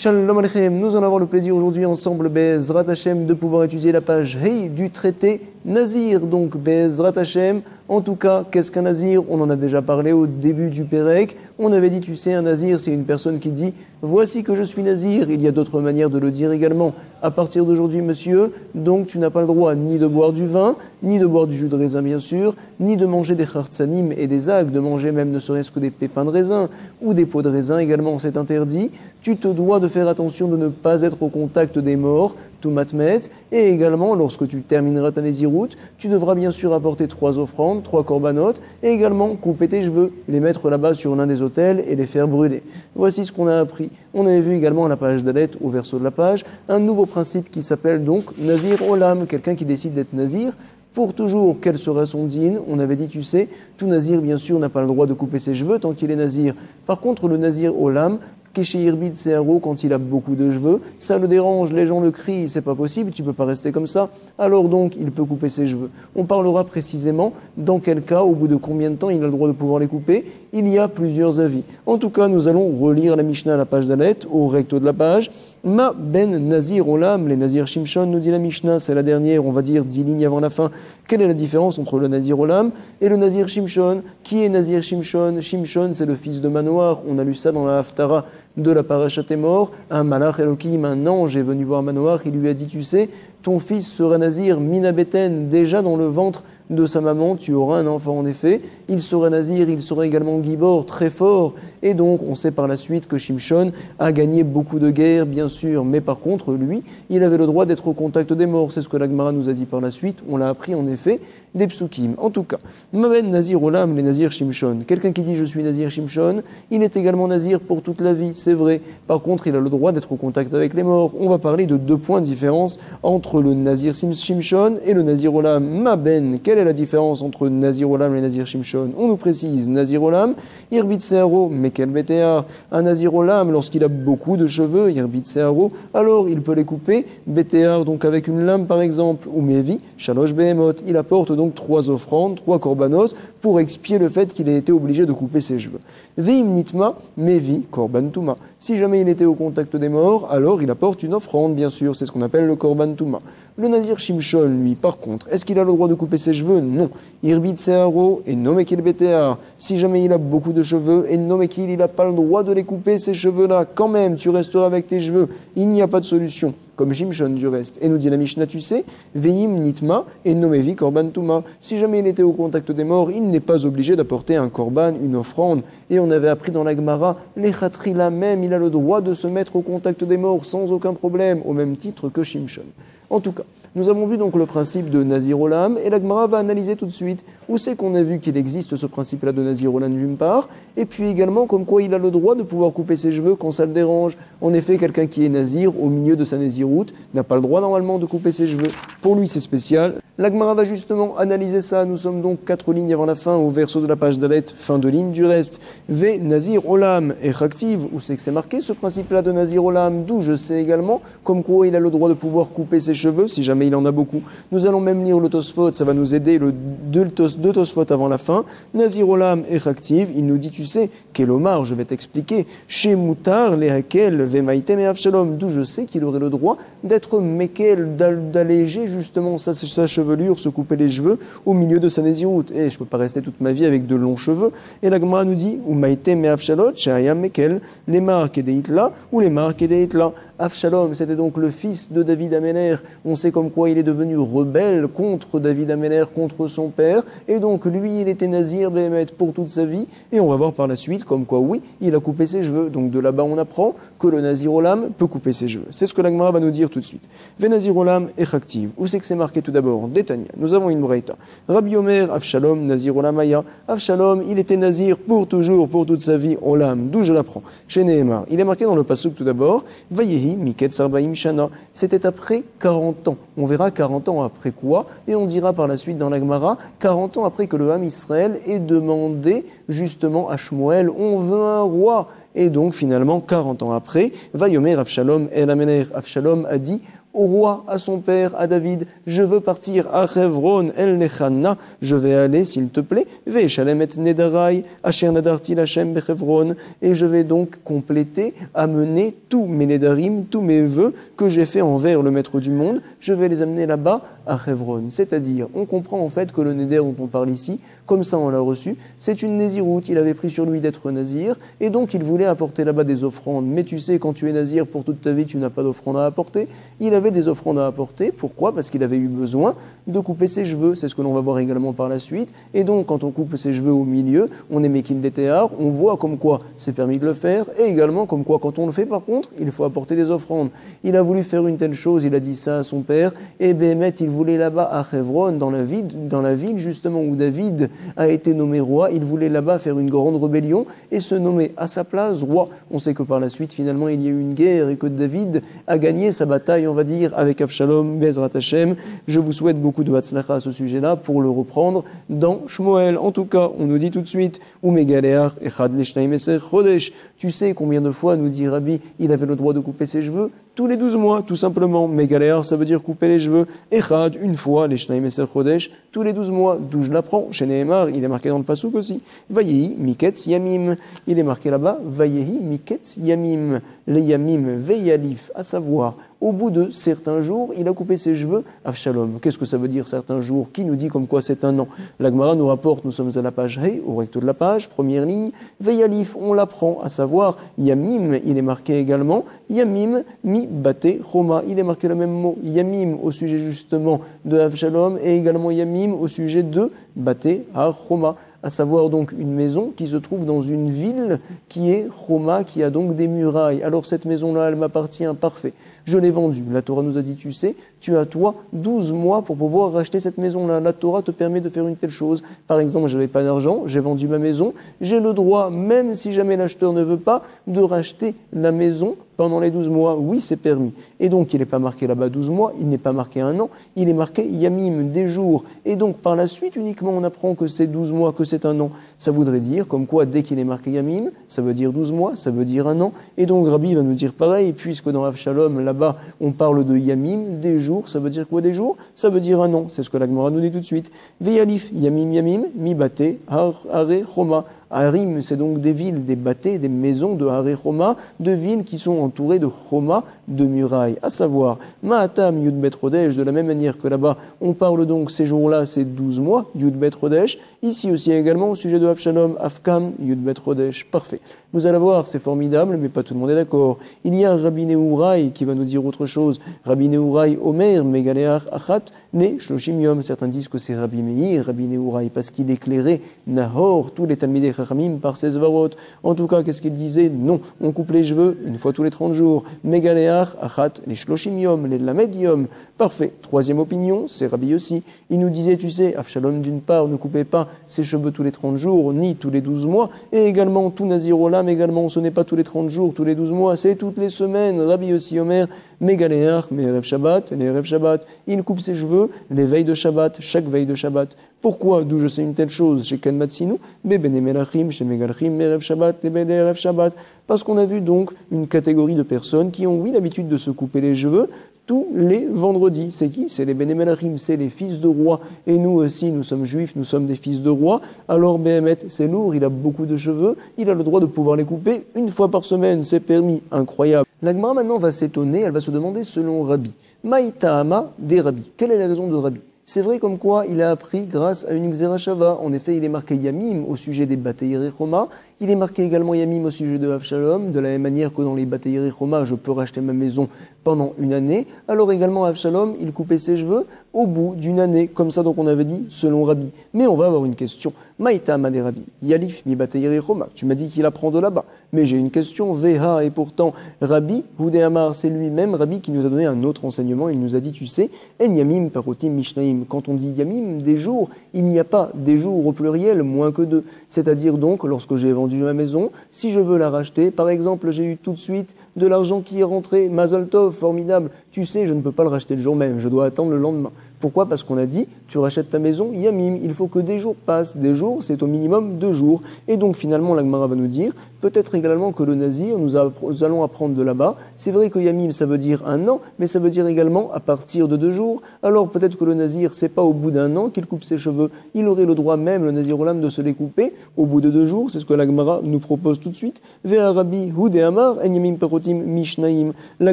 Shalom Aleichem, nous allons avoir le plaisir aujourd'hui ensemble, Bezrat Hashem, de pouvoir étudier la page Hey du traité Nazir. Donc Bezrat Hashem, en tout cas, qu'est-ce qu'un Nazir? On en a déjà parlé au début du Pérec. On avait dit, tu sais, un Nazir, c'est une personne qui dit « Voici que je suis Nazir ». Il y a d'autres manières de le dire également. À partir d'aujourd'hui, monsieur, donc tu n'as pas le droit ni de boire du vin, ni de boire du jus de raisin, bien sûr, ni de manger des khartsanim et des algues, de manger même ne serait-ce que des pépins de raisin ou des peaux de raisin également, c'est interdit. Tu te dois de faire attention de ne pas être au contact des morts, tout matmet, et également, lorsque tu termineras ta nésiroute, tu devras bien sûr apporter 3 offrandes, 3 corbanotes, et également couper tes cheveux, les mettre là-bas sur l'un des autels et les faire brûler. Voici ce qu'on a appris. On avait vu également à la page d'Alet, au verso de la page, un nouveau principe qui s'appelle donc Nazir Olam, quelqu'un qui décide d'être Nazir. Pour toujours, quel sera son dîn? On avait dit, tu sais, tout Nazir, bien sûr, n'a pas le droit de couper ses cheveux tant qu'il est Nazir. Par contre, le Nazir Olam, Keshirbid Searo, quand il a beaucoup de cheveux, ça le dérange, les gens le crient, c'est pas possible, tu peux pas rester comme ça. Alors donc, il peut couper ses cheveux. On parlera précisément dans quel cas, au bout de combien de temps il a le droit de pouvoir les couper. Il y a plusieurs avis. En tout cas, nous allons relire la Mishnah à la page d'Alet, au recto de la page. Ma ben Nazir Olam, les Nazir Shimshon, nous dit la Mishnah, c'est la dernière, on va dire 10 lignes avant la fin. Quelle est la différence entre le Nazir Olam et le Nazir Shimshon? Qui est Nazir Shimshon? Shimshon, c'est le fils de Manoach. On a lu ça dans la Haftara de la Parashat Emor. Un Malach Elohim, un ange est venu voir Manoach, il lui a dit, tu sais, ton fils sera Nazir Minabeten, déjà dans le ventre de sa maman, tu auras un enfant en effet. Il sera Nazir, il sera également Gibor, très fort. Et donc, on sait par la suite que Shimshon a gagné beaucoup de guerres, bien sûr. Mais par contre, lui, il avait le droit d'être au contact des morts. C'est ce que la Gemara nous a dit par la suite. On l'a appris en effet des psukim. En tout cas, Maben Nazir Olam, les Nazir Shimshon. Quelqu'un qui dit je suis Nazir Shimshon, il est également Nazir pour toute la vie, c'est vrai. Par contre, il a le droit d'être au contact avec les morts. On va parler de 2 points de différence entre le Nazir Shimshon et le Nazir Olam. Maben, quelle est la différence entre Nazir Olam et Nazir Shimshon? On nous précise, Nazir Olam, Irbit Searo, Mekel Betear. Un Nazir Olam, lorsqu'il a beaucoup de cheveux, Irbit Searo, alors il peut les couper, Betear, donc avec une lame par exemple, ou Mevi, Shalosh Behemot. Il apporte donc 3 offrandes, 3 corbanotes, pour expier le fait qu'il ait été obligé de couper ses cheveux. Veim Nitma, Mevi, Korban Touma. Si jamais il était au contact des morts, alors il apporte une offrande, bien sûr, c'est ce qu'on appelle le Korban Touma. Le Nazir Shimshon, lui, par contre, est-ce qu'il a le droit de couper ses cheveux? Non. Irbid Searo et Nomekil Betear. Si jamais il a beaucoup de cheveux et Nomekil, il n'a pas le droit de les couper, ces cheveux-là. Quand même, tu resteras avec tes cheveux. Il n'y a pas de solution. Comme Shimshon du reste. Et nous dit la Mishnah, tu sais, Veim Nitma et Nomevi Korban Touma. Si jamais il était au contact des morts, il n'est pas obligé d'apporter un korban, une offrande. Et on avait appris dans la Gemara, les Khatrila même, il a le droit de se mettre au contact des morts sans aucun problème, au même titre que Shimshon. En tout cas, nous avons vu donc le principe de Nazir Olam, et la Gemara va analyser tout de suite où c'est qu'on a vu qu'il existe ce principe-là de Nazir Olam d'une part, et puis également comme quoi il a le droit de pouvoir couper ses cheveux quand ça le dérange. En effet, quelqu'un qui est Nazir, au milieu de sa Naziroute, n'a pas le droit normalement de couper ses cheveux. Pour lui, c'est spécial. La Gemara va justement analyser ça. Nous sommes donc 4 lignes avant la fin, au verso de la page d'Alet, fin de ligne du reste. Ve Nazir Olam et Chaktiv, où c'est que c'est marqué ce principe-là de Nazir Olam, d'où je sais également comme quoi il a le droit de pouvoir couper ses cheveux, si jamais il en a beaucoup. Nous allons même lire le Tosfot, ça va nous aider, le 2 Tosfot avant la fin. Nazir Olam et Chaktiv, il nous dit, tu sais, Kelomar, je vais t'expliquer, chez Moutar, les Hakel, Vemaïtem et Avshalom, d'où je sais qu'il aurait le droit d'être Mekel, d'alléger justement sa chevelure, se couper les cheveux au milieu de sa Néziroute. Et je peux pas rester toute ma vie avec de longs cheveux. Et la Gemara nous dit, ou Maïtem et Avshalot, Shayam Mekel, les marques et des Hitla, ou les marques et des Hitla. Avshalom, c'était donc le fils de David Améler. On sait comme quoi il est devenu rebelle contre David Améler, contre son père. Et donc lui, il était Nazir Béhémet pour toute sa vie. Et on va voir par la suite comme quoi, oui, il a coupé ses cheveux. Donc de là-bas, on apprend que le Nazir Olam peut couper ses cheveux. C'est ce que la Gemara va nous dire tout de suite. Ve Nazir Olam et Chaktiv. Où c'est que c'est marqué tout d'abord? Détania. Nous avons une breita. Rabbi Omer, Avshalom, Nazir Olam Aya. Avshalom, il était Nazir pour toujours, pour toute sa vie, Olam. D'où je l'apprends? Chez Nehemar. Il est marqué dans le pasuk tout d'abord. Vayehi Miket Sarbaim Shana. C'était après 40 ans. On verra 40 ans après quoi, et on dira par la suite dans la Gemara, 40 ans après que le Ham Israël ait demandé justement à Shmuel, on veut un roi. Et donc finalement, 40 ans après, Vayomer Avshalom El Amener. Avshalom a dit, au roi, à son père, à David, je veux partir à Hevron el Nechanna, je vais aller, s'il te plaît, Ve'eshalem et nedarai, asher nadarti lachem bechevron, et je vais donc compléter, amener tous mes nedarim, tous mes vœux que j'ai fait envers le maître du monde, je vais les amener là-bas à Hevron. C'est-à-dire, on comprend en fait que le néder dont on parle ici, comme ça on l'a reçu, c'est une nésiroute, il avait pris sur lui d'être nazir, et donc il voulait apporter là-bas des offrandes. Mais tu sais, quand tu es nazir pour toute ta vie, tu n'as pas d'offrande à apporter. Il avait des offrandes à apporter, pourquoi? Parce qu'il avait eu besoin de couper ses cheveux, c'est ce que l'on va voir également par la suite, et donc quand on coupe ses cheveux au milieu, on est Mekin Detéar, on voit comme quoi c'est permis de le faire, et également comme quoi quand on le fait par contre, il faut apporter des offrandes. Il a voulu faire une telle chose, il a dit ça à son père, et Béhémet, il voulait là-bas à Hevron, dans la ville justement où David a été nommé roi, il voulait là-bas faire une grande rébellion et se nommer à sa place roi. On sait que par la suite, finalement, il y a eu une guerre et que David a gagné sa bataille, on va dire, avec Avshalom, Bezrat Hashem. Je vous souhaite beaucoup de Hatzlacha à ce sujet-là pour le reprendre dans Shmuel. En tout cas, on nous dit tout de suite, Umegaleach echad leshnaim eser chodesh. Tu sais combien de fois, nous dit Rabbi, il avait le droit de couper ses cheveux? Tous les 12 mois, tout simplement. Megaleach, ça veut dire couper les cheveux. Echad, une fois, leshnaim eser chodesh, tous les 12 mois. D'où je l'apprends? Chez Nehemar, il est marqué dans le Passouk aussi. Vayehi miketz yamim. Il est marqué là-bas, Vayehi miketz yamim. Les yamim veyalif, à savoir, au bout de certains jours, il a coupé ses cheveux, Avshalom. Qu'est-ce que ça veut dire certains jours? Qui nous dit comme quoi c'est un an? La Gemara nous rapporte, nous sommes à la page Hey, au recto de la page, première ligne, Veyalif, on l'apprend, à savoir, Yamim, il est marqué également, Yamim mi bate choma, il est marqué le même mot, Yamim au sujet justement de Avshalom, et également Yamim au sujet de bate ha-choma, à savoir donc une maison qui se trouve dans une ville qui est Choma, qui a donc des murailles. Alors cette maison-là, elle m'appartient, parfait. Je l'ai vendue. La Torah nous a dit, tu sais, tu as toi 12 mois pour pouvoir racheter cette maison-là. La Torah te permet de faire une telle chose. Par exemple, j'avais pas d'argent, j'ai vendu ma maison. J'ai le droit, même si jamais l'acheteur ne veut pas, de racheter la maison pendant les 12 mois. Oui, c'est permis. Et donc, il n'est pas marqué là-bas 12 mois, il n'est pas marqué un an, il est marqué Yamim, des jours. Et donc, par la suite, uniquement, on apprend que c'est 12 mois, que c'est un an. Ça voudrait dire, comme quoi, dès qu'il est marqué Yamim, ça veut dire 12 mois, ça veut dire un an. Et donc, Rabbi va nous dire pareil, puisque dans Avshalom, là-bas, on parle de Yamim, des jours. Ça veut dire quoi, des jours? Ça veut dire un an. C'est ce que la Gemara nous dit tout de suite. Veyalif, Yamim, Yamim, mi bate, har, are, choma. Harim, c'est donc des villes, des bâtés, des maisons de Haré Choma, de villes qui sont entourées de Choma, de murailles. À savoir, Ma'atam Yudbet Rodesh, de la même manière que là-bas, on parle donc ces jours-là, c'est 12 mois, Yudbet Rodesh. Ici aussi également, au sujet de Avshalom, Afkam, Yudbet Rodesh. Parfait. Vous allez voir, c'est formidable, mais pas tout le monde est d'accord. Il y a Rabbi Nehurai qui va nous dire autre chose. Rabbi Nehurai Omer, Megaleach Achat, Ne Shloshim Yom. Certains disent que c'est Rabbi Meir, Rabbi Nehurai, parce qu'il éclairait Nahor, tous les Talmidei Chachamim par ses varot. En tout cas, qu'est-ce qu'il disait? Non, on coupe les cheveux une fois tous les 30 jours. Megaleach Achat, les Shloshim Yom, les Lamed Yom. Parfait. Troisième opinion, c'est Rabbi aussi. Il nous disait, tu sais, Avshalom d'une part ne coupait pas ses cheveux tous les 30 jours, ni tous les 12 mois, et également tout Nazir Olam, également ce n'est pas tous les 30 jours, tous les 12 mois, c'est toutes les semaines. Rabbi aussi Omer, Megaleach, mais Erev Shabbat, les Erev Shabbat, il coupe ses cheveux les veilles de Shabbat, chaque veille de Shabbat. Pourquoi? D'où je sais une telle chose? Chez Ken Matsinu, Bebene Melachim, chez Megalchim, Erev Shabbat, les Bene Erev Shabbat. Parce qu'on a vu donc une catégorie de personnes qui ont, oui, l'habitude de se couper les cheveux tous les vendredis. C'est qui? C'est les Bene Melachim, c'est les fils de rois. Et nous aussi, nous sommes juifs, nous sommes des fils de rois. Alors Béhémet, c'est lourd, il a beaucoup de cheveux, il a le droit de pouvoir les couper une fois par semaine, c'est permis, incroyable. La Gemara maintenant va s'étonner, elle va se demander selon Rabbi. Maïtahama des Rabbi. Quelle est la raison de Rabbi? C'est vrai comme quoi il a appris grâce à une Xerashava. En effet, il est marqué Yamim au sujet des Bateyere Choma. Il est marqué également Yamim au sujet de Avshalom. De la même manière que dans les Bateyere Choma, je peux racheter ma maison pendant une année. Alors également Avshalom, il coupait ses cheveux au bout d'une année. Comme ça, donc on avait dit, selon Rabbi. Mais on va avoir une question. Maïta Amade Rabbi. Yalif mi Bateyere Choma. Tu m'as dit qu'il apprend de là-bas. Mais j'ai une question. Veha. Et pourtant, Rabbi, Houdé Amar, c'est lui-même, Rabbi, qui nous a donné un autre enseignement. Il nous a dit, tu sais, En Yamim Parotim Mishnaim. Quand on dit Yamim, des jours, il n'y a pas des jours au pluriel, moins que deux. C'est-à-dire donc, lorsque j'ai vendu ma maison, si je veux la racheter, par exemple, j'ai eu tout de suite de l'argent qui est rentré, Mazal Tov, formidable, tu sais, je ne peux pas le racheter le jour même, je dois attendre le lendemain. Pourquoi? Parce qu'on a dit, tu rachètes ta maison, Yamim, il faut que des jours passent. Des jours, c'est au minimum 2 jours. Et donc finalement, la Gemara va nous dire, peut-être également que le Nazir, nous allons apprendre de là-bas. C'est vrai que Yamim, ça veut dire 1 an, mais ça veut dire également à partir de 2 jours. Alors peut-être que le Nazir, c'est pas au bout d'1 an qu'il coupe ses cheveux. Il aurait le droit même, le Nazir Olam, de se les couper au bout de 2 jours. C'est ce que la Gemara nous propose tout de suite. Ve'a Rabbi Hudé Amar, En Yamim Perotim Mishnaim. La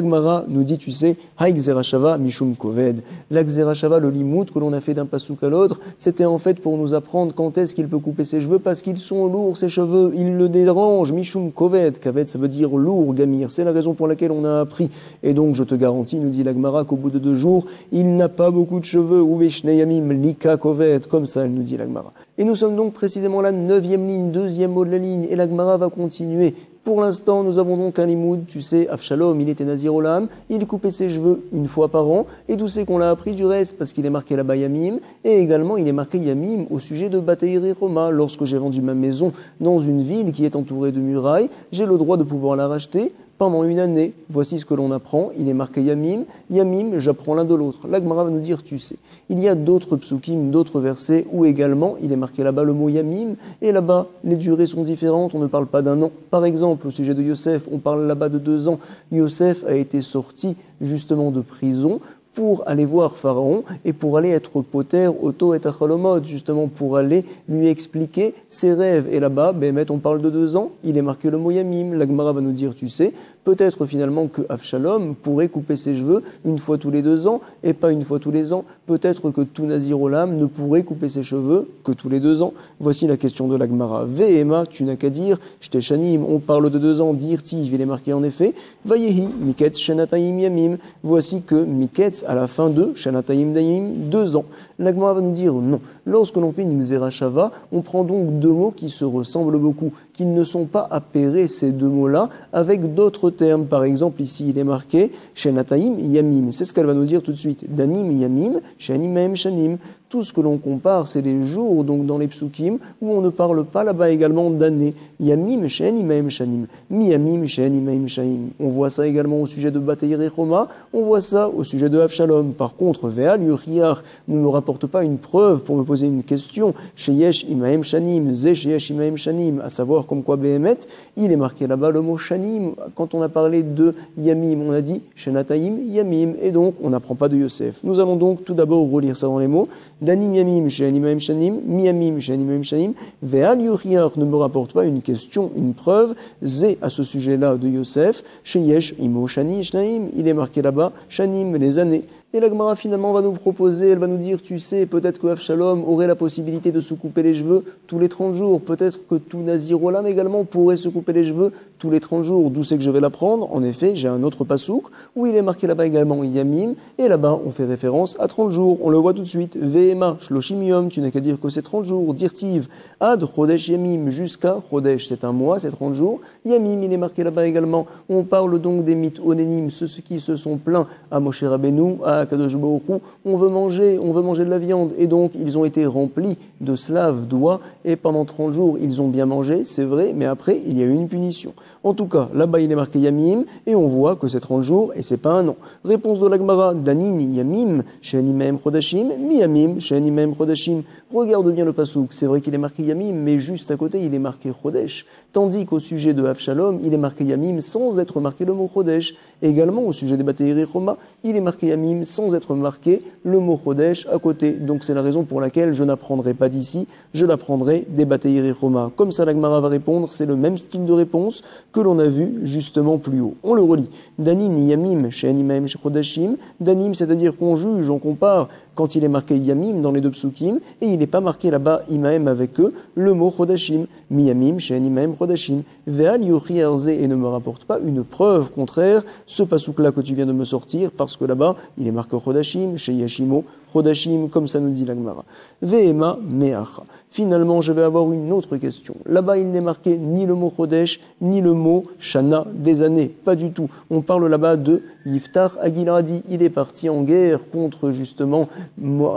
Gemara nous dit, tu sais, Haïk Zerachava Mishum Koved. La Xerachava, le limout que l'on a fait d'un pasouk à l'autre, c'était en fait pour nous apprendre quand est-ce qu'il peut couper ses cheveux, parce qu'ils sont lourds, ses cheveux, ils le dérangent. Mishum Koved. Kaved, ça veut dire lourd, Gamir. C'est la raison pour laquelle on a appris. Et donc, je te garantis, nous dit la Gemara, qu'au bout de 2 jours, il n'a pas beaucoup de cheveux. Ou Beshneyamim Lika Koved. Comme ça, elle nous dit la Gemara. Et nous sommes donc précisément la 9e ligne, 2e mot de la ligne. Et la Gemara va continuer. Pour l'instant, nous avons donc un limoud, tu sais, Avshalom, il était Nazir Olam, il coupait ses cheveux 1 fois par an, et d'où c'est qu'on l'a appris du reste, parce qu'il est marqué là-bas Yamim, et également il est marqué Yamim au sujet de Bataïri Roma. Lorsque j'ai vendu ma maison dans une ville qui est entourée de murailles, j'ai le droit de pouvoir la racheter pendant 1 année. Voici ce que l'on apprend, il est marqué Yamim, Yamim, j'apprends l'un de l'autre. La Gemara va nous dire, tu sais, il y a d'autres psukim, d'autres versets où également il est marqué là-bas le mot Yamim, et là-bas les durées sont différentes, on ne parle pas d'un an. Par exemple, au sujet de Yosef, on parle là-bas de 2 ans. Yosef a été sorti justement de prison pour aller voir Pharaon et pour aller être poter, auto et acholomod, justement pour aller lui expliquer ses rêves. Et là-bas, on parle de 2 ans, il est marqué le mot Yamim. La Gemara va nous dire, tu sais, peut-être finalement que Avshalom pourrait couper ses cheveux 1 fois tous les 2 ans et pas 1 fois tous les ans. Peut-être que tout Nazir Olam ne pourrait couper ses cheveux que tous les 2 ans. Voici la question de la Gemara. Ve'ema, tu n'as qu'à dire, Shteshanim, on parle de 2 ans, dirtiv, il est marqué en effet, Vayehi, Miketz, Shenatayim, Yamim. Voici que Miketz, à la fin de Shenatayim, Daim, 2 ans. La Gemara va nous dire non. Lorsque l'on fait une Xerashava, on prend donc 2 mots qui se ressemblent beaucoup, qu'ils ne sont pas appairés, ces 2 mots-là, avec d'autres termes. Par exemple, ici, il est marqué Shenatayim, Yamim. C'est ce qu'elle va nous dire tout de suite. Danim, Yamim, Shenim, Shanim. Tout ce que l'on compare, c'est les jours, donc dans les psukim, où on ne parle pas là-bas également d'années. Yamim, Shenim, Shanim. Miyamim, Shenim, Shanim. On voit ça également au sujet de Bataïri Roma. On voit ça au sujet de Avshalom. Par contre, Ve'al Yuriach ne me rapporte pas une preuve pour me poser une question. Sheyesh Imahem Shanim, Ze Sheyesh Imahem Shanim, à savoir comme quoi Behemet, il est marqué là-bas le mot Shanim. Quand on a parlé de Yamim, on a dit Shenatayim Yamim, et donc on n'apprend pas de Yosef. Nous allons donc tout d'abord relire ça dans les mots. Danim Yamim Shenim Imahem Shanim, Miyamim Shenim Imahem Shanim, Ve'al Yuriach ne me rapporte pas une question, une preuve. Ze à ce sujet-là de Yosef, Sheyesh Imo Shani Shnaim, il est marqué là-bas Shanim, les années. Et la Gemara finalement va nous proposer, elle va nous dire, tu sais, peut-être que Avshalom aurait la possibilité de se couper les cheveux tous les 30 jours. Peut-être que tout Nazir Olam également pourrait se couper les cheveux tous les 30 jours. D'où c'est que je vais l'apprendre? En effet, j'ai un autre pasouk où il est marqué là-bas également Yamim. Et là-bas, on fait référence à 30 jours. On le voit tout de suite. Ve'ema, Shloshim Yom, tu n'as qu'à dire que c'est 30 jours. Dirtiv, Ad, Chodesh Yamim, jusqu'à Chodesh, c'est un mois, c'est 30 jours. Yamim, il est marqué là-bas également. On parle donc des mythes onénimes, ceux qui se sont plaints à Moshe Rabbeinu, à Kadosh Baruch Hu, on veut manger de la viande, et donc ils ont été remplis de slaves d'oie, et pendant 30 jours ils ont bien mangé, c'est vrai, mais après il y a eu une punition. En tout cas, là-bas il est marqué Yamim, et on voit que c'est 30 jours, et c'est pas un an. Réponse de la Gemara, Danini Yamim, She'animem Chodashim, Miyamim, She'animem Chodashim. Regarde bien le pasouk, c'est vrai qu'il est marqué Yamim, mais juste à côté il est marqué Chodesh, tandis qu'au sujet de Avshalom, il est marqué Yamim sans être marqué le mot Chodesh. Également au sujet des Bataïri Roma, il est marqué Yamim sans être marqué le mot Chodesh à côté. Donc c'est la raison pour laquelle je n'apprendrai pas d'ici, je l'apprendrai des Bataïri Roma. Comme ça la Gemara va répondre, c'est le même style de réponse que l'on a vu justement plus haut. On le relit. Danim Yamim She'animahem Chodashim. Danim, c'est-à-dire qu'on juge, on compare quand il est marqué Yamim dans les 2 psukim, et il n'est pas marqué là-bas Imahem avec eux, le mot Chodashim. Miyamim She'animahem Chodashim. Ve'al Yochi Arze, et ne me rapporte pas une preuve contraire, ce pasouk-là que tu viens de me sortir, parce que là-bas, il est marqué marque Chodashim, chez Yashimo, Chodashim, comme ça nous dit la Gemara. Ve'ema me'acha. Finalement, je vais avoir une autre question. Là-bas, il n'est marqué ni le mot Chodesh, ni le mot Shana, des années. Pas du tout. On parle là-bas de Yiftach Agiladi. Il est parti en guerre contre justement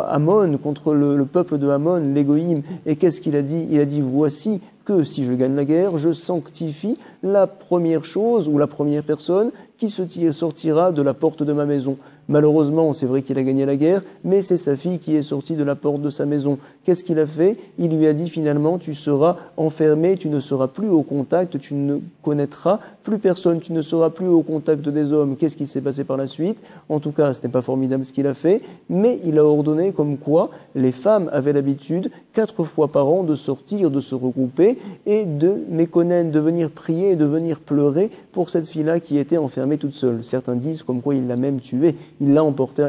Ammon, contre le peuple de Ammon, l'Égoïm. Et qu'est-ce qu'il a dit? Il a dit, voici que si je gagne la guerre, je sanctifie la première chose ou la première personne qui sortira de la porte de ma maison. Malheureusement, c'est vrai qu'il a gagné la guerre, mais c'est sa fille qui est sortie de la porte de sa maison. Qu'est-ce qu'il a fait? Il lui a dit finalement, tu seras enfermé, tu ne seras plus au contact, tu ne connaîtras plus personne, tu ne seras plus au contact des hommes. Qu'est-ce qui s'est passé par la suite? En tout cas, ce n'est pas formidable ce qu'il a fait, mais il a ordonné comme quoi les femmes avaient l'habitude 4 fois par an de sortir, de se regrouper et de méconnaître, de venir prier et de venir pleurer pour cette fille-là qui était enfermée toute seule. Certains disent comme quoi il l'a même tuée. Il l'a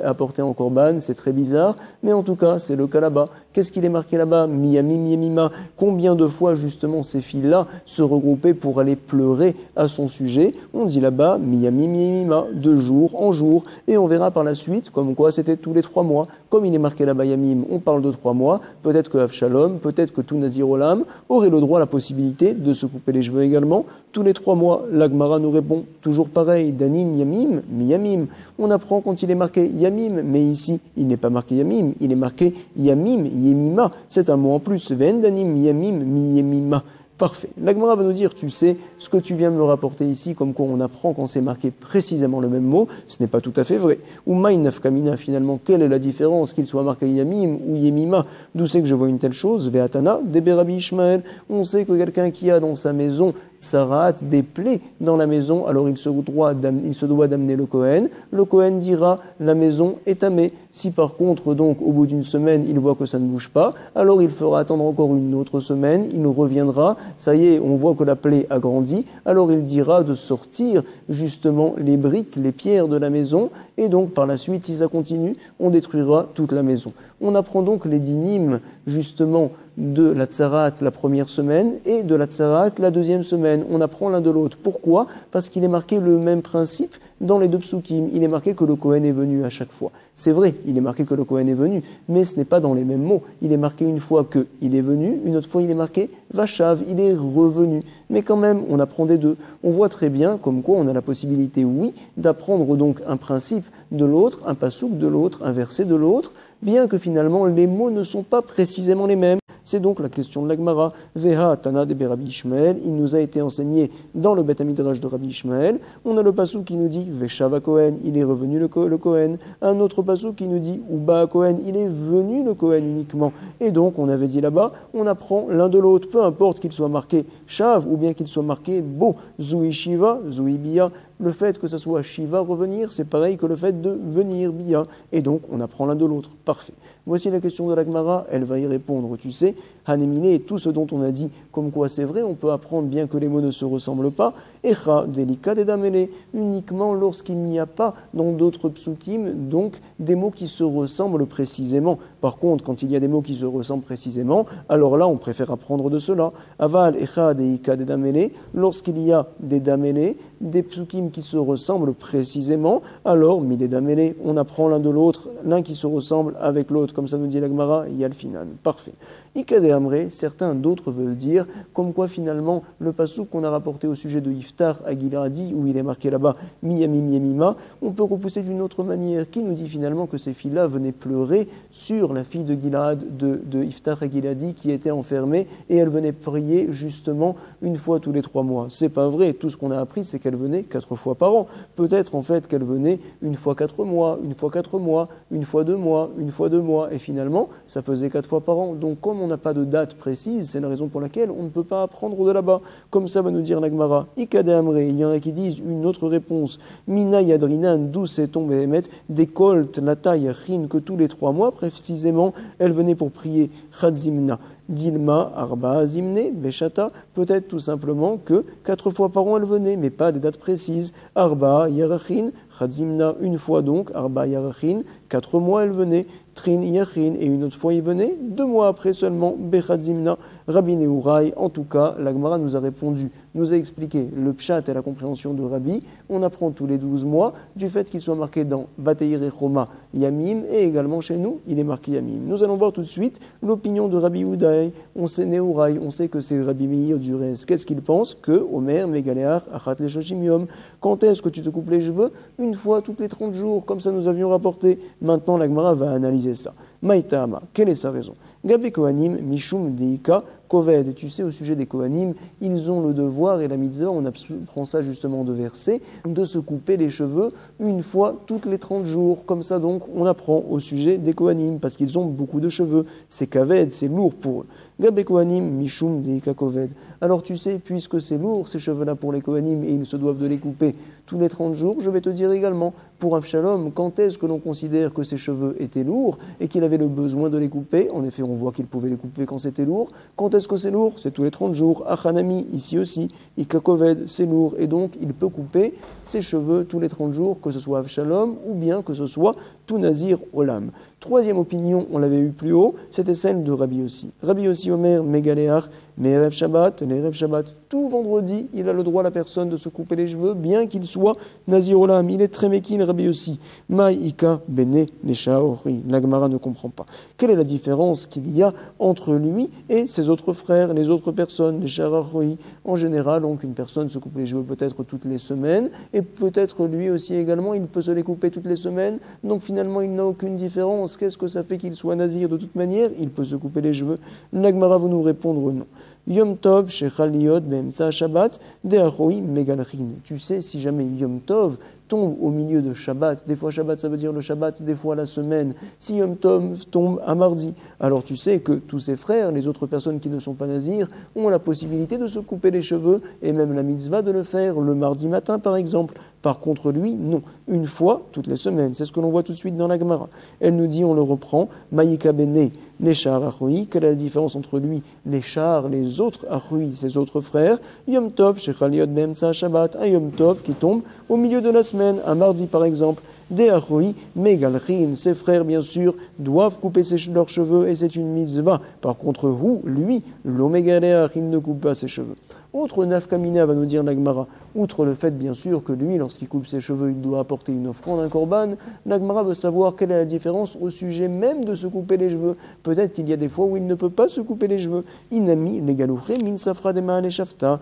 apporté en korban, c'est très bizarre, mais en tout cas, c'est le cas là-bas. Qu'est-ce qu'il est marqué là-bas? Miyamim Yemima. Combien de fois, justement, ces filles-là se regroupaient pour aller pleurer à son sujet? On dit là-bas, Miyamim Yemima, de jour en jour, et on verra par la suite, comme quoi c'était tous les 3 mois. Comme il est marqué là-bas Yamim, on parle de 3 mois, peut-être que Avshalom, peut-être que tout Nazir Olam aurait le droit, la possibilité de se couper les cheveux également. Tous les 3 mois, la Gemara nous répond toujours pareil, Danin Yamim, Miyamim. On apprend quand il est marqué Yamim, mais ici, il n'est pas marqué Yamim, il est marqué Yamim, Yemima. C'est un mot en plus, Vendanim, Yamim, Miyemima. Parfait. La Gemara va nous dire, tu sais, ce que tu viens de me rapporter ici, comme quoi on apprend quand c'est marqué précisément le même mot, ce n'est pas tout à fait vrai. Ou Maïnaf Kamina, finalement, quelle est la différence qu'il soit marqué Yamim ou Yemima? D'où c'est que je vois une telle chose? Ve'atana, Deberabi Ishmael. On sait que quelqu'un qui a dans sa maison Sarat, des plaies dans la maison, alors il se doit d'amener le Kohen. Le Kohen dira, la maison est tamée. Si par contre, donc, au bout d'une semaine, il voit que ça ne bouge pas, alors il fera attendre encore une autre semaine, il reviendra, ça y est, on voit que la plaie a grandi, alors il dira de sortir justement les briques, les pierres de la maison, et donc par la suite, si ça continue, on détruira toute la maison. On apprend donc les dynimes, justement, de la tsarat la première semaine et de la tsarat la deuxième semaine. On apprend l'un de l'autre. Pourquoi? Parce qu'il est marqué le même principe dans les deux psukim. Il est marqué que le Kohen est venu à chaque fois. C'est vrai, il est marqué que le Kohen est venu, mais ce n'est pas dans les mêmes mots. Il est marqué une fois que il est venu, une autre fois il est marqué vachav, il est revenu. Mais quand même, on apprend des deux. On voit très bien comme quoi on a la possibilité, oui, d'apprendre donc un principe de l'autre, un pasouk de l'autre, un verset de l'autre, bien que finalement les mots ne sont pas précisément les mêmes. C'est donc la question de l'Agmara. Veha Tana de Rabbi Ishmael. Il nous a été enseigné dans le Beth Midrash de Rabbi Ishmael. On a le pasuk qui nous dit Veshava Kohen, il est revenu le Kohen. Un autre pasuk qui nous dit Uba Kohen, il est venu le Kohen uniquement. Et donc, on avait dit là-bas, on apprend l'un de l'autre, peu importe qu'il soit marqué Shav ou bien qu'il soit marqué Bo, Zui Shiva, Zui Bia. Le fait que ça soit Shiva revenir, c'est pareil que le fait de venir Bia. Et donc, on apprend l'un de l'autre. Parfait. Voici la question de la Gemara, elle va y répondre. Tu sais, Hanemine et tout ce dont on a dit, comme quoi c'est vrai, on peut apprendre bien que les mots ne se ressemblent pas. Echa, delika, dedamele, uniquement lorsqu'il n'y a pas dans d'autres psukim, donc des mots qui se ressemblent précisément. Par contre, quand il y a des mots qui se ressemblent précisément, alors là, on préfère apprendre de cela. Aval, echa, delika, dedamele, lorsqu'il y a des damele, des psukim qui se ressemblent précisément, alors, midé damele, on apprend l'un de l'autre, l'un qui se ressemble avec l'autre. Comme ça nous dit la Gemara, Yalfinan. Parfait. Ikade Amre, certains d'autres veulent dire, comme quoi finalement, le passouk qu'on a rapporté au sujet de Iftar à Giladi, où il est marqué là-bas, Miyamim Yemima, on peut repousser d'une autre manière, qui nous dit finalement que ces filles-là venaient pleurer sur la fille de Gilad, de Iftar à Giladi, qui était enfermée, et elle venait prier justement une fois tous les 3 mois. C'est pas vrai. Tout ce qu'on a appris, c'est qu'elle venait 4 fois par an. Peut-être en fait qu'elle venait une fois 4 mois, une fois 4 mois, une fois 2 mois, une fois 2 mois. Et finalement, ça faisait 4 fois par an. Donc, comme on n'a pas de date précise, c'est la raison pour laquelle on ne peut pas apprendre de là-bas. Comme ça va nous dire l'Agmara. Ikade Amre, il y en a qui disent une autre réponse. Mina Yadrinan, d'où sait-on, Behemet, des Kolt, la taille, Chin, que tous les 3 mois, précisément, elle venait pour prier Chadzimna. Dilma, Arba, Zimne, Beshata, peut-être tout simplement que 4 fois par an elle venait, mais pas des dates précises. Arba, Yarachin, Chadzimna, une fois donc, Arba, Yarachin, 4 mois elle venait. Trin Yachin, et une autre fois il venait 2 mois après seulement, Bechad Zimna, Rabbi Neurai. En tout cas, la Gemara nous a répondu, nous a expliqué le pshat et la compréhension de Rabbi. On apprend tous les 12 mois du fait qu'il soit marqué dans Bateir et Choma Yamim, et également chez nous, il est marqué Yamim. Nous allons voir tout de suite l'opinion de Rabbi Udaï. On sait Neurai, on sait que c'est Rabbi Meir du reste. Qu'est-ce qu'il pense? Que Omer, Megaleach, Achat le Shoshim Yom. Quand est-ce que tu te coupes les cheveux? Une fois toutes les 30 jours, comme ça nous avions rapporté. Maintenant, la Gemara va analyser ça. Maïtama, quelle est sa raison? Gabe Kohanim, Mishum Deika, Koved. Tu sais, au sujet des Kohanim, ils ont le devoir et la mitzvah, on apprend ça justement de verset, de se couper les cheveux une fois toutes les 30 jours. Comme ça, donc, on apprend au sujet des Kohanim, parce qu'ils ont beaucoup de cheveux. C'est Kaved, c'est lourd pour eux. Gabe Kohanim, Mishum Deika Koved. Alors tu sais, puisque c'est lourd, ces cheveux-là pour les Kohanim, et ils se doivent de les couper tous les 30 jours, je vais te dire également, pour Avshalom, quand est-ce que l'on considère que ses cheveux étaient lourds et qu'il avait le besoin de les couper? En effet, on voit qu'il pouvait les couper quand c'était lourd. Quand est-ce que c'est lourd? C'est tous les 30 jours. Achanami, ici aussi, Ikakoved, c'est lourd. Et donc, il peut couper ses cheveux tous les 30 jours, que ce soit Avshalom ou bien que ce soit tout Nazir Olam. Troisième opinion, on l'avait eu plus haut, c'était celle de Rabbi Yossi. Rabbi Yossi Omer, Megaleach, Merev Shabbat, l'Erev Shabbat, tout vendredi, il a le droit, la personne, de se couper les cheveux, bien qu'il soit Nazir Olam. Il est très méquin, Rabbi Yossi. Maïka Bene Neshaori. La Gemara ne comprend pas. Quelle est la différence qu'il y a entre lui et ses autres frères, les autres personnes, les Sharaori? En général, donc, une personne se coupe les cheveux peut-être toutes les semaines, et peut-être lui aussi également, il peut se les couper toutes les semaines. Donc finalement, il n'a aucune différence. Qu'est-ce que ça fait qu'il soit nazir de toute manière? Il peut se couper les cheveux. La Gemara va nous répondre non. Yom Tov, Shechaliot, Be'emtsa Shabbat, De'achoi, Megalchin. Tu sais, si jamais Yom Tov tombe au milieu de Shabbat, des fois Shabbat ça veut dire le Shabbat, des fois la semaine, si Yom Tov tombe à mardi, alors tu sais que tous ses frères, les autres personnes qui ne sont pas nazirs, ont la possibilité de se couper les cheveux, et même la mitzvah de le faire le mardi matin par exemple. Par contre lui, non, une fois toutes les semaines. C'est ce que l'on voit tout de suite dans la Gemara. Elle nous dit, on le reprend, Maïka Bene, les chars Achui. Quelle est la différence entre lui, les chars, les autres Achui, ses autres frères? Yom Tov, Shechaliot Be'emtsa Shabbat, un Yom Tov qui tombe au milieu de la semaine, un mardi par exemple. Des Achui, Megalchin, ses frères bien sûr doivent couper leurs cheveux, et c'est une mitzvah. Par contre, lui, l'Omégaléach, il ne coupe pas ses cheveux. Autre nafkamina, va nous dire l'Agmara, outre le fait bien sûr que lui, lorsqu'il coupe ses cheveux, il doit apporter une offrande, un korban, l'Agmara veut savoir quelle est la différence au sujet même de se couper les cheveux. Peut-être qu'il y a des fois où il ne peut pas se couper les cheveux. Inami, les galouchés, min safra de ma'ale shafta.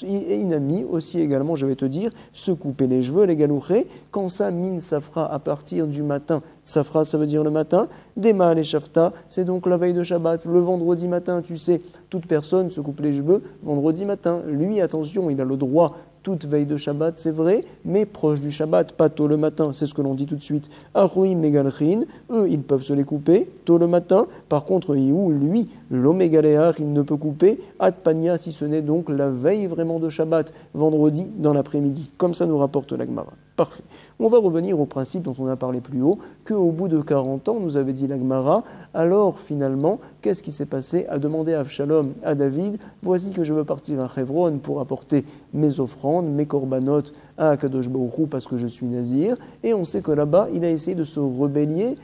Et inami aussi également, je vais te dire, se couper les cheveux, les galouchés, quand ça, min safra, à partir du matin. Safra, ça veut dire le matin. Dema et Shafta, c'est donc la veille de Shabbat. Le vendredi matin, tu sais, toute personne se coupe les cheveux vendredi matin. Lui, attention, il a le droit toute veille de Shabbat, c'est vrai, mais proche du Shabbat, pas tôt le matin, c'est ce que l'on dit tout de suite. Achoui Megalchin, eux, ils peuvent se les couper tôt le matin. Par contre, Yehou, lui, l'Omégaléach, il ne peut couper Atpania, si ce n'est donc la veille vraiment de Shabbat, vendredi dans l'après-midi. Comme ça nous rapporte la Gemara. Parfait. On va revenir au principe dont on a parlé plus haut, qu'au bout de 40 ans, nous avait dit la Gemara, alors finalement, qu'est-ce qui s'est passé? A demandé à Avshalom, à David, voici que je veux partir à Hebron pour apporter mes offrandes, mes korbanot à Akadosh Baruch Hu parce que je suis nazir, et on sait que là-bas, il a essayé de se rebeller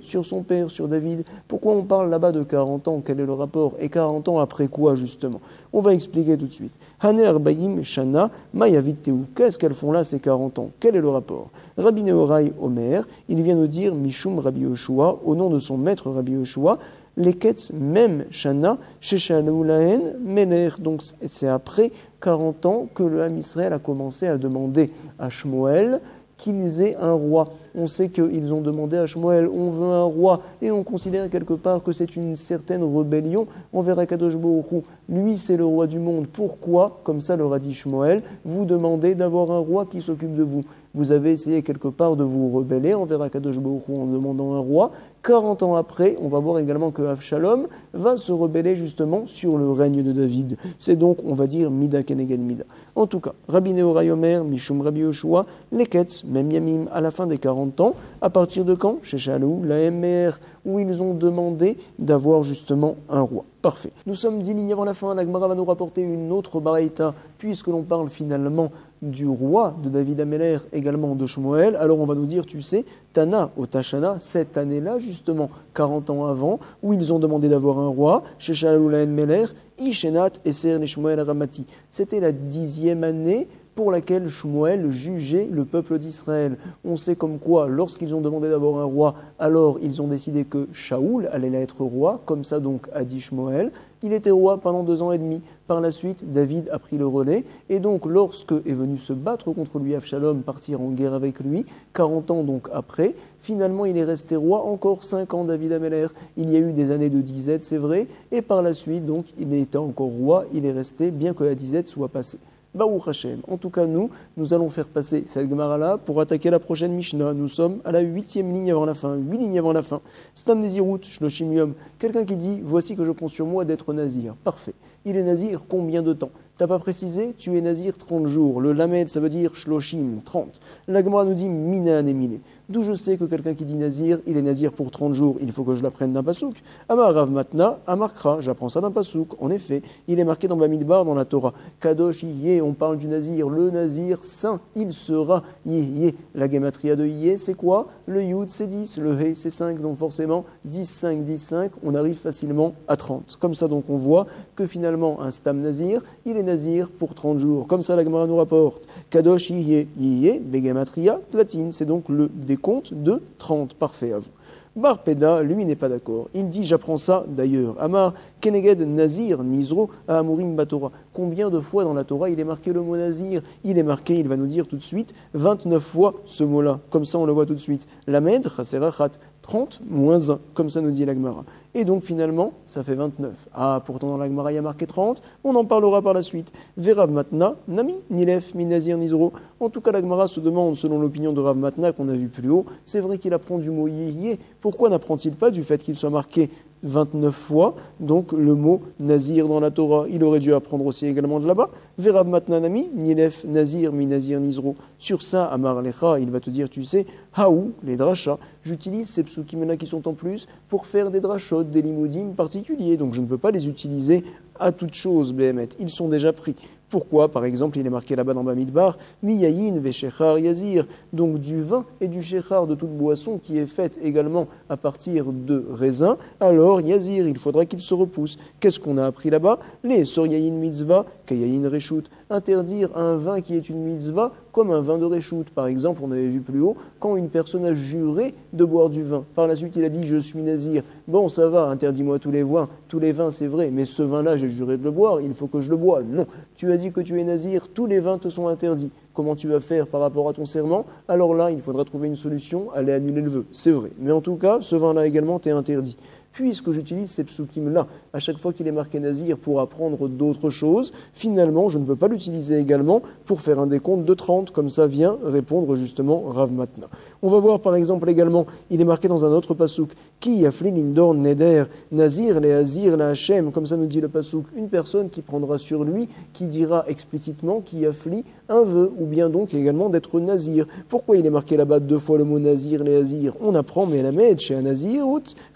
sur son père, sur David. Pourquoi on parle là-bas de 40 ans? Quel est le rapport? Et 40 ans après quoi, justement? On va expliquer tout de suite. Haner Arbaim Shana Mayavit Teu. Qu'est-ce qu'elles font là, ces 40 ans? Quel est le rapport? Rabbi Nehorai Omer, il vient nous dire Mishum Rabbi Yoshua, au nom de son maître Rabbi Yoshua, les Ketz même Shana, Sheshanoulahen, Meler. Donc c'est après 40 ans que le Ham Israël a commencé à demander à Shmuel qu'ils aient un roi. On sait qu'ils ont demandé à Shmuel, on veut un roi, et on considère quelque part que c'est une certaine rébellion envers Akadosh Baruch Hu. Lui, c'est le roi du monde. Pourquoi, comme ça leur a dit Shmuel, vous demandez d'avoir un roi qui s'occupe de vous? Vous avez essayé quelque part de vous rebeller envers Akadosh Baruch Hu en demandant un roi. 40 ans après, on va voir également que Avshalom va se rebeller justement sur le règne de David. C'est donc, on va dire, Mida Keneged Mida. En tout cas, Rabbi Nehorai Omer, Mishum Rabbi Yoshua, les Ketz, même Yamim, à la fin des 40 ans, à partir de quand? Chez Shalou, la MR, où ils ont demandé d'avoir justement un roi. Parfait. Nous sommes 10 lignes avant la fin. La Gemara va nous rapporter une autre baraïta, puisque l'on parle finalement du roi de David Améler, également de Shmuel. Alors on va nous dire, tu sais, Tana au Tashana, cette année-là, justement, 40 ans avant, où ils ont demandé d'avoir un roi, Sheshalulaen Meler, Ishenat Eser Neshmuel Ramati. C'était la 10e année pour laquelle Shmuel jugeait le peuple d'Israël. On sait comme quoi, lorsqu'ils ont demandé d'avoir un roi, alors ils ont décidé que Shaoul allait être roi, comme ça donc a dit Shmuel. Il était roi pendant 2 ans et demi. Par la suite, David a pris le relais. Et donc, lorsque est venu se battre contre lui Avshalom, partir en guerre avec lui, 40 ans donc après, finalement il est resté roi encore 5 ans, David Améler. Il y a eu des années de disette, c'est vrai. Et par la suite, donc, il était encore roi, il est resté, bien que la disette soit passée. Baruch Hashem. En tout cas, nous allons faire passer cette Gemara-là pour attaquer la prochaine Mishnah. Nous sommes à la 8e ligne avant la fin, 8 lignes avant la fin. Stam Nezirut, Shloshim Yom. Quelqu'un qui dit, voici que je prends sur moi d'être nazir. Parfait. Il est nazir combien de temps? T'as pas précisé? Tu es nazir 30 jours. Le lamed, ça veut dire shloshim, 30. La Gemara nous dit minan et miné. D'où je sais que quelqu'un qui dit nazir, il est nazir pour 30 jours. Il faut que je l'apprenne d'un pasouk. Amar Rav Matna, Amarkra, j'apprends ça d'un pasouk. En effet, il est marqué dans Bamidbar, dans la Torah. Kadosh Yé, on parle du nazir. Le nazir saint, il sera Yé. La gematria de Yé, c'est quoi? Le Yud, c'est 10. Le He, c'est 5. Donc forcément, 10, 5, 10, 5, on arrive facilement à 30. Comme ça, donc, on voit que finalement, un stam nazir, il est nazir pour 30 jours. Comme ça, la Gemara nous rapporte. Kadosh Yé, Begematria, Platine. C'est donc le décompte de 30. Parfait à vous. Bar Peda, lui, n'est pas d'accord. Il dit, j'apprends ça d'ailleurs. Amar, Keneged, Nazir, Nizro, Amurim Batora. Combien de fois dans la Torah il est marqué le mot Nazir? Il est marqué, il va nous dire tout de suite, 29 fois ce mot-là. Comme ça, on le voit tout de suite. Lamed, Chaserachat, 30 moins 1. Comme ça nous dit la Gemara. Et donc finalement, ça fait 29. Ah, pourtant dans la Gemara, il y a marqué 30. On en parlera par la suite. Verav Matna, Nami, Nilef, Minazir, Nizro. En tout cas, la Gemara se demande, selon l'opinion de Rav Matna qu'on a vu plus haut, c'est vrai qu'il apprend du mot Yé. Pourquoi n'apprend-il pas du fait qu'il soit marqué 29 fois, donc le mot Nazir dans la Torah? Il aurait dû apprendre aussi également de là-bas. Verab Matnanami, Nilef, Nazir, Minazir, Nizro. Sur ça, Amar Lecha, il va te dire, tu sais, Haou, les drachas. J'utilise ces psukim-là qui sont en plus pour faire des drachot, des limoudim particuliers. Donc je ne peux pas les utiliser à toute chose, Béhémet. Ils sont déjà pris. Pourquoi? Par exemple, il est marqué là-bas dans Bamidbar, Miyayin veshechar yazir, donc du vin et du shechar, de toute boisson qui est faite également à partir de raisins. Alors, yazir, il faudra qu'il se repousse. Qu'est-ce qu'on a appris là-bas? Les soryayin mitzvah, kayayin reshut. Interdire un vin qui est une mitzvah comme un vin de reshut. Par exemple, on avait vu plus haut, quand une personne a juré de boire du vin. Par la suite, il a dit, je suis nazir. Bon, ça va, interdis-moi tous les vins, c'est vrai, mais ce vin-là, j'ai juré de le boire, il faut que je le bois. Non, tu as dit que tu es nazir, tous les vins te sont interdits. Comment tu vas faire par rapport à ton serment? Alors là, il faudra trouver une solution, aller annuler le vœu. C'est vrai. Mais en tout cas, ce vin-là également t'est interdit. Puisque j'utilise ces psukim-là à chaque fois qu'il est marqué nazir pour apprendre d'autres choses, finalement, je ne peux pas l'utiliser également pour faire un décompte de 30, comme ça vient répondre justement Rav Matna. On va voir par exemple également, il est marqué dans un autre pasouk, Ki yafli lindor neder, nazir le azir le Hachem, comme ça nous dit le pasouk, une personne qui prendra sur lui, qui dira explicitement Ki yafli un vœu, ou bien donc également d'être nazir. Pourquoi il est marqué là-bas 2 fois le mot nazir le azir? On apprend, mais la med chez un nazir,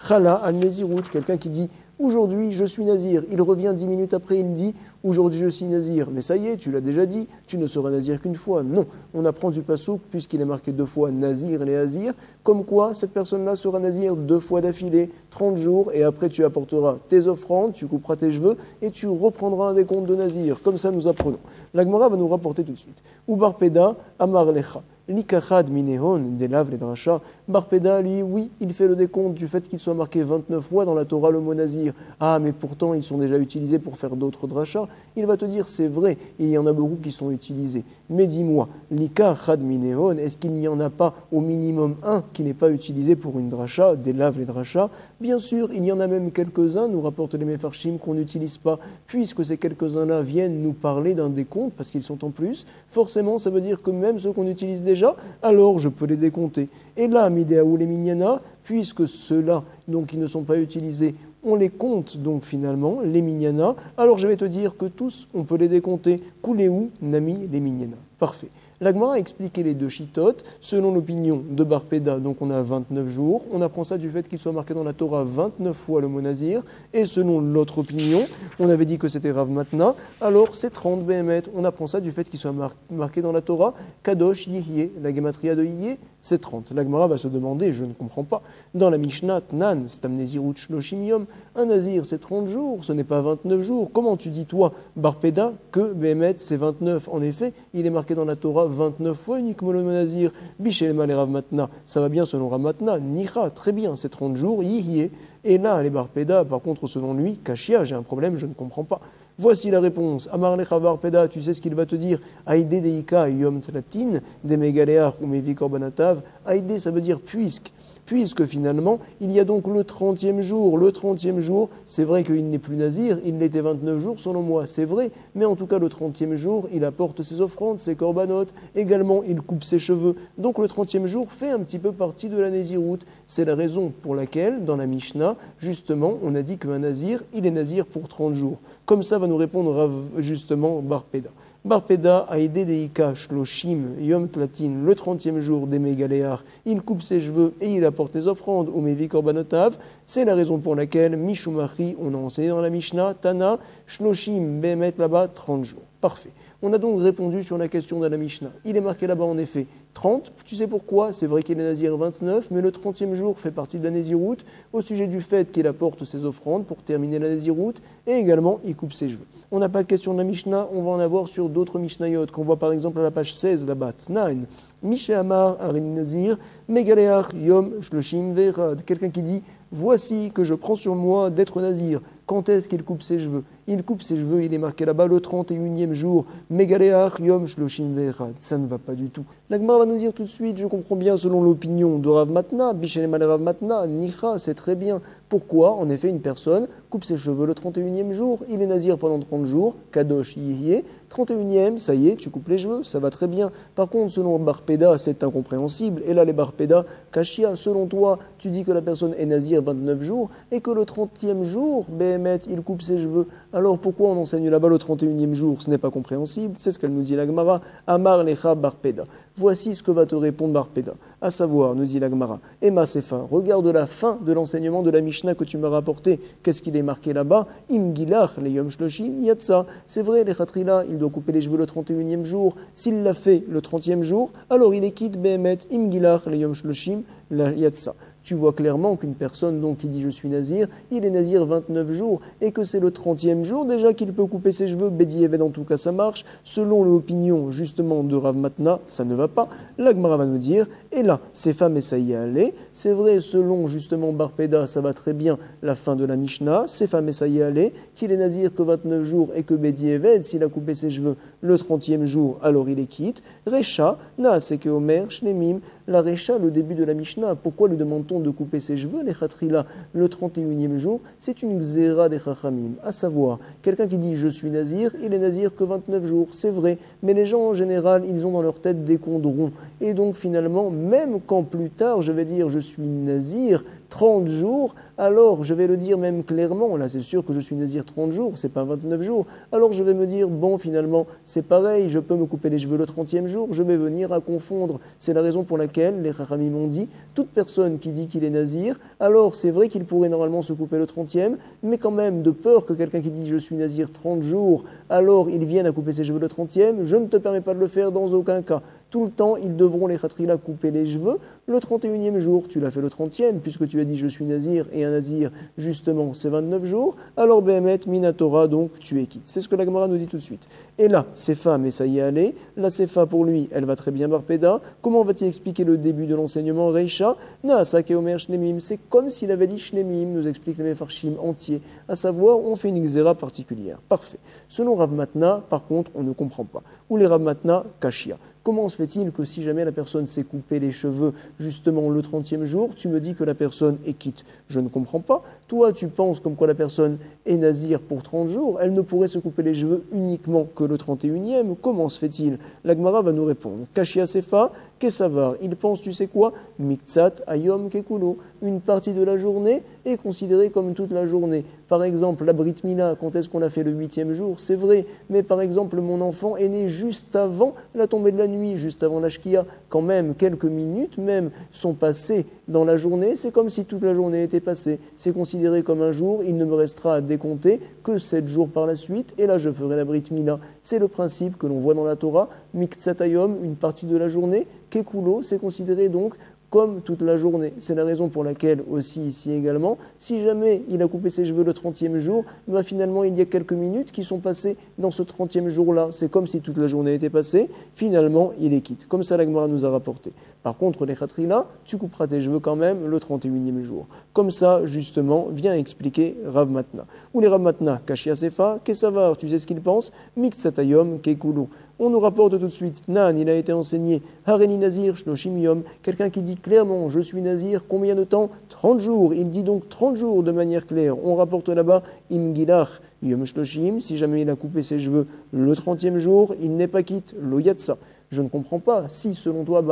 chala al Nézirout, quelqu'un qui dit aujourd'hui je suis nazir, il revient 10 minutes après, il dit aujourd'hui je suis nazir, mais ça y est, tu l'as déjà dit, tu ne seras nazir qu'une fois. Non, on apprend du pasouk puisqu'il est marqué 2 fois nazir les azir, comme quoi cette personne-là sera nazir 2 fois d'affilée, 30 jours, et après tu apporteras tes offrandes, tu couperas tes cheveux et tu reprendras un décompte de nazir. Comme ça nous apprenons. La Gemara va nous rapporter tout de suite. Ubar Peda Amar Lecha. L'ikachad minehon delav les drachas. Barpeda, lui, oui, il fait le décompte du fait qu'il soit marqué 29 fois dans la Torah le mot nazir. Ah, mais pourtant, ils sont déjà utilisés pour faire d'autres drachas. Il va te dire, c'est vrai, il y en a beaucoup qui sont utilisés. Mais dis-moi, l'ikachad minehon, est-ce qu'il n'y en a pas au minimum un qui n'est pas utilisé pour une dracha, delav les drachas? Bien sûr, il y en a même quelques-uns, nous rapportent les Mefarshim, qu'on n'utilise pas, puisque ces quelques-uns-là viennent nous parler d'un décompte, parce qu'ils sont en plus. Forcément, ça veut dire que même ceux qu'on utilise déjà, alors je peux les décompter. Et là, Midéaou les Minyana, puisque ceux-là, donc qui ne sont pas utilisés, on les compte donc finalement, les Minyana, alors je vais te dire que tous, on peut les décompter. Kouléou, Nami, les Minyana. Parfait. L'Agmara a expliqué les deux chitotes selon l'opinion de Bar Peda, donc on a 29 jours. On apprend ça du fait qu'il soit marqué dans la Torah 29 fois le mot Nazir. Et selon l'autre opinion, on avait dit que c'était Rav Matna, alors c'est 30 Béhémet. On apprend ça du fait qu'il soit marqué dans la Torah Kadosh Yihye. La gematria de Yihye, c'est 30. L'Agmara va se demander, je ne comprends pas, dans la Mishnah, Nan, Stam Nezirut Shloshim Yom, un Nazir c'est 30 jours, ce n'est pas 29 jours. Comment tu dis toi, Bar Peda, que Béhémet c'est 29? En effet, il est marqué dans la Torah 29 fois uniquement le Nazir. Bichelema les Rav Matna, ça va bien selon Rav Matna, Nicha, très bien, c'est 30 jours, Yihye. Et là, les Bar Peda, par contre, selon lui, Kashia, j'ai un problème, je ne comprends pas. Voici la réponse. Amar lecha Bar Peda, tu sais ce qu'il va te dire. Aïde deika yom tlatin, de megaleach ou mevi korbanatav. Aïde, ça veut dire puisque. Puisque finalement, il y a donc le 30e jour. Le 30e jour, c'est vrai qu'il n'est plus nazir, il l'était 29 jours selon moi, c'est vrai. Mais en tout cas, le 30e jour, il apporte ses offrandes, ses corbanotes. Également, il coupe ses cheveux. Donc le 30e jour fait un petit peu partie de la naziroute. C'est la raison pour laquelle, dans la Mishnah, justement, on a dit qu'un nazir, il est nazir pour 30 jours. Comme ça va nous répondre justement Bar Peda. Bar Peda a aidé Deika Shloshim Yom Tlatin, le 30e jour des Mégaléar. Il coupe ses cheveux et il apporte les offrandes au Mevi Korbanotav. C'est la raison pour laquelle Mishumachi, on a enseigné dans la Mishnah, Tana, Shloshim Behemet là-bas, 30 jours. Parfait. On a donc répondu sur la question de la Mishnah. Il est marqué là-bas en effet 30. Tu sais pourquoi? C'est vrai qu'il est nazir 29, mais le 30e jour fait partie de la naziroute au sujet du fait qu'il apporte ses offrandes pour terminer la naziroute et également il coupe ses cheveux. On n'a pas de question de la Mishnah, on va en avoir sur d'autres Mishnayot qu'on voit par exemple à la page 16 là-bas. 9. Mishéamar Arin Nazir, Megaleach Yom Shloshim Verad. Quelqu'un qui dit voici que je prends sur moi d'être nazir. Quand est-ce qu'il coupe ses cheveux? Il coupe ses cheveux, il est marqué là-bas le 31e jour. Megaleach Yom Shloshim Ve'echad. Ça ne va pas du tout. L'Agmara va nous dire tout de suite, je comprends bien selon l'opinion de Rav Matna, Bishelema le Rav Matna, Nicha, c'est très bien. Pourquoi? En effet, une personne coupe ses cheveux le 31e jour, il est nazir pendant 30 jours, Kadosh Yihye, 31e, ça y est, tu coupes les cheveux, ça va très bien. Par contre, selon Bar Peda, c'est incompréhensible. Et là, les Bar Peda, Kashia, selon toi, tu dis que la personne est nazir 29 jours et que le 30e jour, Behemet, il coupe ses cheveux. Alors pourquoi on enseigne là-bas le 31e jour? Ce n'est pas compréhensible. C'est ce qu'elle nous dit la Gemara. Amar lecha Bar Peda. Voici ce que va te répondre Bar Peda. À savoir, nous dit la Gemara, Emma Sefa, regarde la fin de l'enseignement de la Mishnah que tu m'as rapporté. Qu'est-ce qu'il est marqué là-bas? Im gilach le yom shloshim yatsa. C'est vrai, les khatrila, il doit couper les cheveux le 31e jour. S'il l'a fait le 30e jour, alors il est quitte Behemet. Im gilach le yom shloshim yatsa. Tu vois clairement qu'une personne donc, qui dit je suis nazir, il est nazir 29 jours et que c'est le 30e jour déjà qu'il peut couper ses cheveux. Bedi Eved, en tout cas ça marche. Selon l'opinion justement de Rav Matna, ça ne va pas. L'Agmara va nous dire, et là, ces femmes et ça y est allé. C'est vrai, selon justement Bar Peda, ça va très bien la fin de la Mishnah. Ces femmes et ça y est allé, qu'il est nazir que 29 jours et que Bedi Eved, s'il a coupé ses cheveux le 30e jour, alors il est quitte. Recha, na seke omer, shnemim. La Recha, le début de la Mishnah, pourquoi lui demande-t-on de couper ses cheveux, les khatrila, le 31e jour? C'est une xéra des chachamim, à savoir, quelqu'un qui dit je suis nazir, il est nazir que 29 jours, c'est vrai, mais les gens en général, ils ont dans leur tête des comptes ronds. Et donc finalement, même quand plus tard je vais dire je suis nazir 30 jours, alors je vais le dire même clairement, là c'est sûr que je suis nazir 30 jours, c'est pas 29 jours, alors je vais me dire, bon finalement c'est pareil, je peux me couper les cheveux le 30e jour, je vais venir à confondre. C'est la raison pour laquelle les Chachamim m'ont dit, toute personne qui dit qu'il est nazir, alors c'est vrai qu'il pourrait normalement se couper le 30e, mais quand même de peur que quelqu'un qui dit je suis nazir 30 jours, alors il vienne à couper ses cheveux le 30e, je ne te permets pas de le faire dans aucun cas. Tout le temps, ils devront, les khatrila, couper les cheveux le 31e jour. Tu l'as fait le 30e, puisque tu as dit je suis nazir, et un nazir, justement, c'est 29 jours. Alors, Behemet, Minatora, donc tu es quitte. C'est ce que la Gemara nous dit tout de suite. Et là, Sefa, mais ça y est allé. La Sefa, pour lui, elle va très bien, Bar Peda. Comment va-t-il expliquer le début de l'enseignement? Reisha, Naasa Keomer Shnemim. C'est comme s'il avait dit Shnemim, nous explique le Mefarshim entier. À savoir, on fait une xéra particulière. Parfait. Selon Rav Matna, par contre, on ne comprend pas. Ou les Rav Matna, Kashia. Comment se fait-il que si jamais la personne s'est coupé les cheveux justement le 30e jour, tu me dis que la personne est quitte? Je ne comprends pas. Toi, tu penses comme quoi la personne est nazir pour 30 jours, elle ne pourrait se couper les cheveux uniquement que le 31e. Comment se fait-il? La Gemara va nous répondre. Kashia Sefa, Kesavar, il pense, tu sais quoi? Miktsat ayom kekulo. Une partie de la journée est considérée comme toute la journée. Par exemple, la Brit Mila, quand est-ce qu'on a fait le 8e jour? C'est vrai, mais par exemple, mon enfant est né juste avant la tombée de la nuit, juste avant la Shkia. Quand même, quelques minutes même sont passées dans la journée, c'est comme si toute la journée était passée. C'est considéré comme un jour, il ne me restera à décompter que 7 jours par la suite, et là je ferai la Brit Mila. C'est le principe que l'on voit dans la Torah, Miktsatayom, une partie de la journée, Kekulo, c'est considéré donc comme toute la journée. C'est la raison pour laquelle aussi ici également, si jamais il a coupé ses cheveux le 30e jour, finalement il y a quelques minutes qui sont passées dans ce 30e jour-là. C'est comme si toute la journée était passée, finalement il est quitte. Comme ça la Gemara nous a rapporté. Par contre, les khatrila, tu couperas tes cheveux quand même le 31e jour. Comme ça, justement, vient expliquer Rav Matna. Ou les Rav Matna, Kashia Sefa, Kesavar, tu sais ce qu'il pense? Miktsatayom, Kekulu. On nous rapporte tout de suite, Nan, il a été enseigné, Hareni Nazir, Shloshim Yom, quelqu'un qui dit clairement, je suis Nazir, combien de temps? 30 jours. Il dit donc 30 jours de manière claire. On rapporte là-bas, Imgilach, Yom Shloshim, si jamais il a coupé ses cheveux le 30e jour, il n'est pas quitte, Lo Yatsa. Je ne comprends pas. Si, selon toi,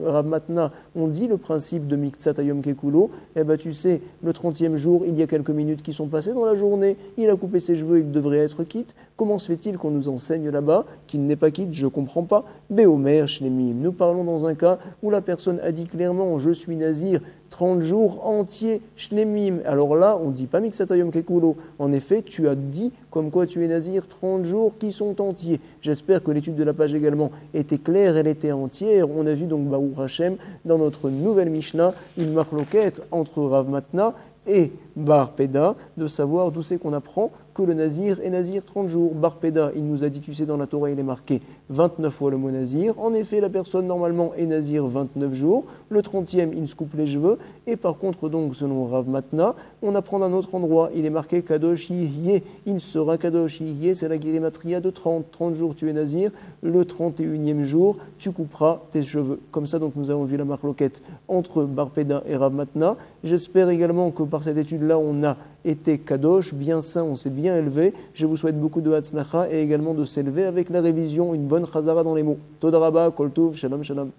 Rav Matna, on dit le principe de Miktsatayom Kekulo, eh bien, tu sais, le 30e jour, il y a quelques minutes qui sont passées dans la journée, il a coupé ses cheveux, il devrait être quitte. Comment se fait-il qu'on nous enseigne là-bas qu'il n'est pas quitte? Je ne comprends pas. Béomer, Shlemim. Nous parlons dans un cas où la personne a dit clairement, je suis nazir, 30 jours entiers, shlemim. Alors là, on ne dit pas Miktsatayom Kekulo. En effet, tu as dit comme quoi tu es nazir 30 jours qui sont entiers. J'espère que l'étude de la page également était claire, elle était entière. On a vu donc Baruch Hashem dans notre nouvelle Mishnah, une marloquette entre Rav Matna et Bar Peda, de savoir d'où c'est qu'on apprend que le nazir est nazir 30 jours. Bar Peda, il nous a dit, tu sais, dans la Torah, il est marqué 29 fois le mot nazir. En effet, la personne, normalement, est nazir 29 jours. Le 30e, il se coupe les cheveux. Et par contre, donc, selon Rav Matna, on apprend d'un autre endroit. Il est marqué Kadosh Yihye. Il sera Kadosh Yihye. C'est la guérimatria de 30. 30 jours, tu es nazir. Le 31e jour, tu couperas tes cheveux. Comme ça, donc, nous avons vu la marloquette entre Bar Peda et Rav Matna. J'espère également que par cette étude-là, on a été Kadosh, bien sain, on s'est bien élevé. Je vous souhaite beaucoup de Hatzlacha et également de s'élever avec la révision, une bonne Chazara dans les mots. Toda Rabba, Kol Tov, Shalom, Shalom.